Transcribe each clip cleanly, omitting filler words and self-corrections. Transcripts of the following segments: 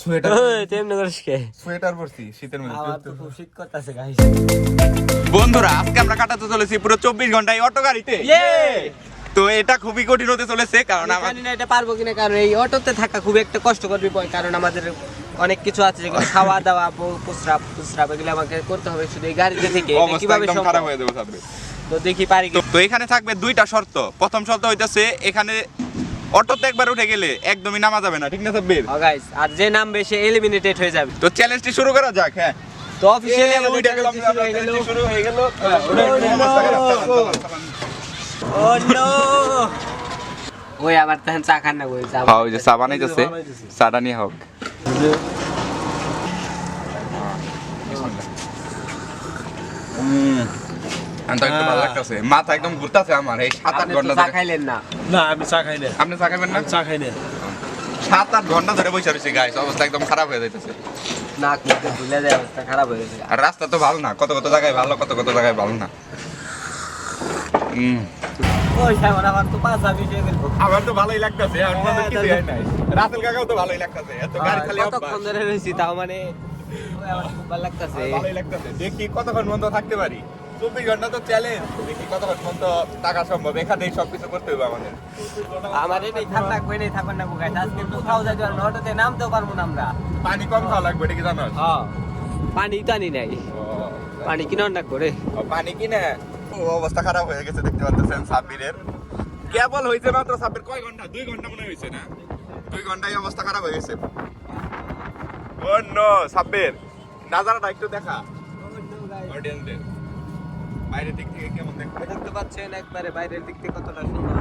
Sweater তেমনি করিস কে? Sweater পরছি শীতের মধ্যে। আমার তো খুব শীত করতেছে গাইস। বন্ধুরা আজকে আমরা কাটাতে চলেছি পুরো 24 ঘন্টা এই অটো গাড়িতে। তো এটা খুবই কঠিন হতে চলেছে কারণ আমি জানি না এটা পারবো কিনা, কারণ এই অটোতে থাকা খুব একটা কষ্টকর বিষয়, কারণ আমাদের অনেক কিছু আছে যেগুলো খাওয়া দাওয়া প্রস্রাব এগুলো আমাকে করতে হবে শুধু এই গাড়িতে থেকে। এটা অবস্থা কিভাবে একদম সম্ভব? খারাপ হয়ে যাবে সামনে। তো দেখি পারি কি। তো এখানে থাকবে দুইটা শর্ত। প্রথম শর্ত হইতাছে এখানে অটোতে একবার উঠে গেলে একদমই নামা যাবে না, ঠিক না সাব্বির? গাইস, আর যে নামবে সে এলিমিনেটেড হয়ে যাবে। তো চ্যালেঞ্জটি শুরু করা যাক। হ্যাঁ, তো অফিশিয়ালি আমাদের শুরু হয়ে গেল। ও নো, ওই আমার তখন চা খান না কই চা। হ্যাঁ, ওই যে চা বানাইতেছে, চাটা নিয়ে হোক। আনতে একটু ভালো লাগতেছে, মাথা একদম ঘুরতাছে আমার। এই 7-8 ঘন্টা চা ধরে খাইলেন না? না আমি চা খাই না। আপনি চা খাবেন না? চা খাই না। 7-8 ঘন্টা ধরে বসে রয়েছে গাইস, অবস্থা একদম খারাপ হয়ে যাইতেছে। নাক মুখে ভুলে যায়, অবস্থা খারাপ হয়ে গেছে। আর রাস্তা তো ভালো না, কত কত জায়গায় ভালো, কত কত জায়গায় ভালো না। ওই সামনে আমার তো পাঁচ আমি হয়ে গেল। আমার তো ভালোই লাগতেছে, আর মনে কিছু হয় নাই। রাসেল কাকাও তো ভালোই লাগতেছে, এত গাড়ি খালি কতক্ষণ ধরে রয়েছি তাও মানে ওই আমার খুব ভালো লাগতেছে। ভালোই লাগতেছে। দেখি কতক্ষণ বন্ধ থাকতে পারি। 24 ঘন্টা তো চ্যালেঞ্জ, দেখি কতক্ষণ বন্ধ থাকা সম্ভব। এখানেই সবকিছু করতে হবে আমাদের। আমার এই থাক লাগবে নেই থাকবেন না গাইস, আজকে কোথাও যাইতে পারবো না, অটোতে নামতেও পারবো না আমরা। পানি কম খাওয়া লাগবে, এটা কি জানো? হ্যাঁ, পানি তো আনি নাই, পানি কিনে না করে। পানি কিনে অবস্থা খারাপ হয়ে গেছে, দেখতে পাচ্ছেন সাব্বিরের। কেবল হয়েছে মাত্র সাব্বির কয় ঘন্টা? 2 ঘন্টা মনে হয়েছে না? 2 ঘন্টায় অবস্থা খারাপ হয়ে গেছে। ও নো সাব্বির, নাজারাটা একটু দেখা অডিয়েন্সদের। বাইরের দিক থেকে কেমন দেখতে পাচ্ছেন একবারে বাইরের দিক থেকে কতটা সুন্দর।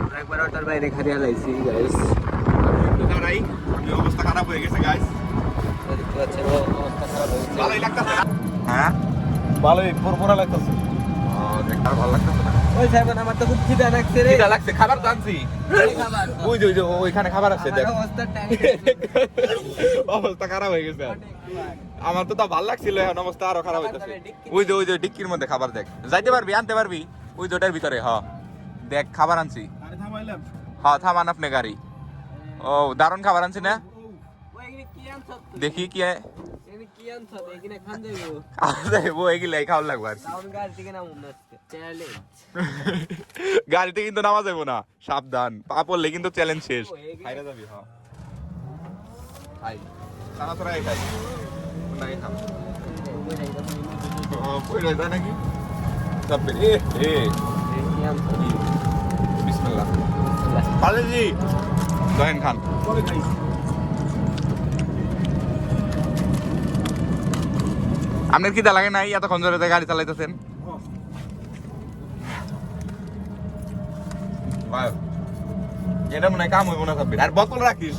আমরা একবার অটোর বাইরে খারিয়া লাইছি গাইস। দাঁড়াই, আমি অবস্থা খারাপ হয়ে গেছে গাইস। দেখতে পাচ্ছেন অবস্থা খারাপ হয়ে গেছে। ভালোই লাগতেছে না? হ্যাঁ, ভালোই পুরোপুরা লাগতেছে। দেখতে আর ভালো লাগতেছে না। ওই সাহেব আমার তো খুব খিদা লাগছে রে। খিদা লাগছে, খাবার জানছি। খাবার ওই যে ওইখানে খাবার আছে, দেখ। অবস্থা টাইম অবস্থা খারাপ হয়ে গেছে। আমার তো তা ভালো লাগছিল, এখন অবস্থা আরো খারাপ হইতেছে। ওই যে ডিক্কির মধ্যে খাবার, দেখ। যাইতে পারবি, আনতে পারবি? ওই দুটার ভিতরে। হ, দেখ খাবার আনছি। আরে থামাইলাম। হ্যাঁ, থামান আপনি গাড়ি। ও দারুণ খাবার আনছি না? ওই কি আনছ? দেখি কি এনে কি আনছ? এখানে খান যাইবো। ও এগুলাই খাওয়ার লাগবে আর কি। টাউন গাড়ি থেকে নামুন না আজকে। চ্যালেঞ্জ। গাড়িতে কিন্তু নামা যাবো না, সাবধান। পা পড়লে কিন্তু চ্যালেঞ্জ শেষ। খাইরা যাবি। হ্যাঁ, খাই খানা তোরাই খাই নাকি খাম। পয়লা যায় নাকি? সাব্বির কি আনছ? বিসমিল্লাহ। পালেজি জয়েন খান। বলে খাই। আপনার খিদা লাগে নাই? এতক্ষণ ধরে গাড়ি চালাইতেছেন। এটা মনে হয় কাম হইব না সাব্বির। আর বোতল রাখিস,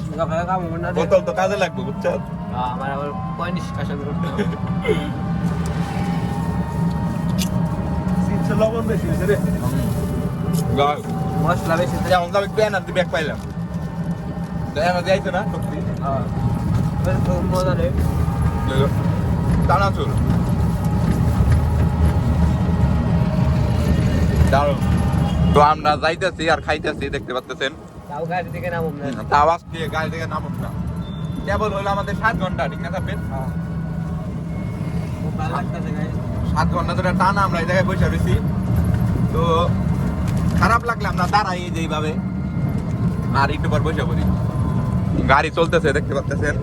বোতল তো কাজে লাগবে, বুঝছো? আমার আবার নিষ্কাশন করতে হবে। চিপসে লবণ বেশি হয়েছে রে। মশলা বেশি তো। যেমন একটু এনার্জি ব্যাগ পাইলাম, তো এনার্জি আইতো না সত্যি। মজা রে। টানা চুল দারুণ। তো আমরা যাইতেছি আর খাইতেছি, দেখতে পাচ্ছেন। তাও গাড়ি থেকে নামুন না। আওয়াজ দিয়ে গাড়ি থেকে নামুন না। কেবল হলো আমাদের 7 ঘন্টা, ঠিক না সাব্বির? খুব ভালো লাগতেছে গাইস। 7 ঘন্টা ধরে টানা আমরা এই জায়গায় বসে রয়েছি। তো খারাপ লাগলে আমরা দাঁড়াই এই যে এইভাবে, আর একটু পর বসে পড়ি। গাড়ি চলতেছে, দেখতে পাচ্ছেন।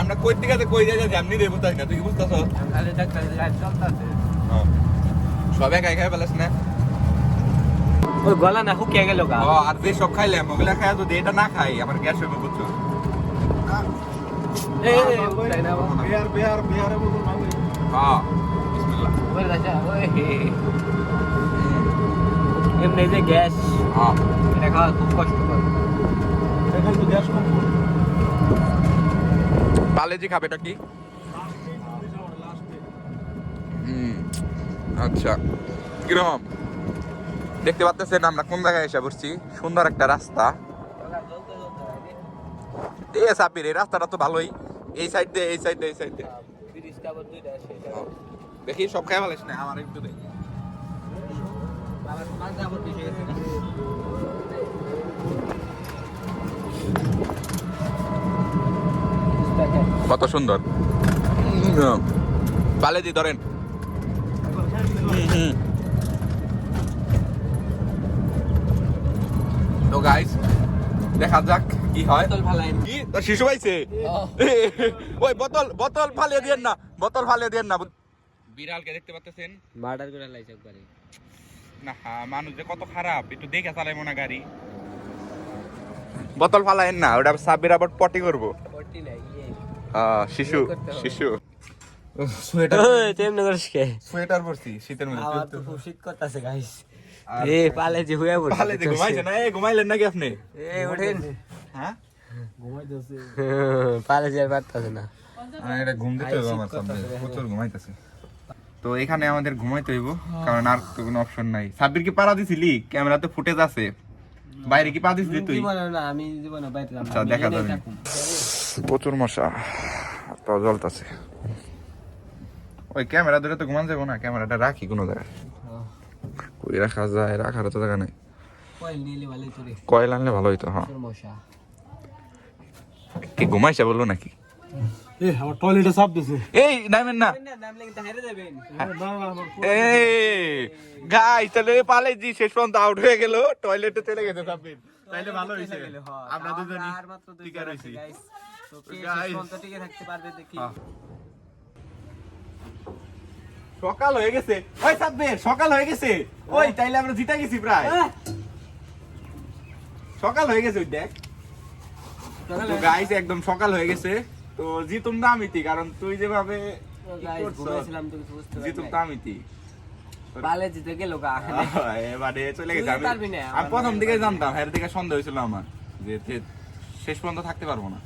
আমরা কই থেকে কই যাই এমনি রে বুঝতে না, তুই কি বুঝতেছ? খালি দেখতে গাড়ি চলতেছে। সব একাই খাই ফেলাস না। ওই গলা না হুকিয়ে গেল গা। আর যে সব খাইলাম ওগুলা খাই, যদি এটা না খাই আমার গ্যাস হইব, বুঝছো? বিহারে বলবো না ওই। হ্যাঁ, বিসমিল্লাহ। ওই রাজা ওই এমনি যে গ্যাস, হ্যাঁ, এটা খাওয়া খুব কষ্টকর। এখানে তো গ্যাস কম। পালেজি খাবে এটা কি? আচ্ছা, কিরকম দেখতে পাচ্ছেন? আমরা কোন জায়গায় এসে বসছি? সুন্দর একটা রাস্তা। সাব্বির, এই রাস্তাটা তো ভালোই। এই সাইড দিয়ে এই সাইড দিয়ে এই সাইড দিয়ে দেখি সব খাই ভালিস না, আমার একটু দেখি। কত সুন্দর পালে দি ধরেন তো গাইস দেখা যাক কি হয় বোতল ফালাইন কি তোর শিশু পাইছে ওই বোতল ফালিয়ে দিয়েন না বোতল ফালিয়ে দিয়েন না বিড়ালকে দেখতে পাচ্ছেন মার্ডার করে লাইছে একবারে না মানুষ যে কত খারাপ একটু দেখে চালাই মনে গাড়ি বোতল ফালাইন না ওটা সাব্বির আবার পটি করবো পটি নাই শিশু শিশু তেমনি করিস কে সোয়েটার পরছি শীতের মধ্যে আমার তো খুব শীত করতেছে গাইস এ পালে যে হয়ে পড়ছে পালে যে ঘুমাইছে না ঘুমাইলেন নাকি আপনি এ ওঠেন হ্যাঁ ঘুমাইতেছে পালে যে আর পারতাছে না এটা ঘুম দিতে হবে আমার সামনে প্রচুর ঘুমাইতেছে তো এখানে আমাদের ঘুমাইতে হইব কারণ আর তো কোনো অপশন নাই সাব্বির কি পাড়া দিছিলি ক্যামেরাতে ফুটেজ আছে বাইরে কি পা দিছিলি তুই না আমি জীবনে বাইরে আচ্ছা দেখা যাবে প্রচুর মশা তো জ্বলতাছে ওই ক্যামেরা ধরে তো ঘুমান যাবো না ক্যামেরাটা রাখি কোনো জায়গায় কই রাখা যায় রাখার তো জায়গা নেই কয়েল নিলে ভালোই তোরে কয়েল আনলে ভালো হইতো হ্যাঁ মশা কি ঘুমাইছে বললো নাকি এ আমার টয়লেটে চাপ দিছে এই নামেন না নাম লেগে হেরে যাবেন না না আমার এই গাইস তাহলে পালে জি শেষ পর্যন্ত আউট হয়ে গেল টয়লেটে চলে গেছে সাব্বির তাইলে ভালো হইছে আমরা দুজনই আর মাত্র দুই টিকা রইছি গাইস তো কে Guys. শেষ পর্যন্ত টিকে থাকতে পারবে দেখি সকাল হয়ে গেছে ওই সাব্বির সকাল হয়ে গেছে ওই তাইলে আমরা জিতে গেছি প্রায় সকাল হয়ে গেছে ওই দেখ তো গাইস একদম সকাল হয়ে গেছে তো জিতুম না আমিতি কারণ তুই যেভাবে গাইস ঘুমাইছিলাম তো কিছু বুঝতে জিতুম তো পারি আমিতি পালে জিতে গেল গা এবারে চলে গেছে তুই পারবি না, আমি প্রথম দিকে জানতাম এর দিকে সন্দেহ হয়েছিল আমার যে শেষ পর্যন্ত থাকতে পারবো না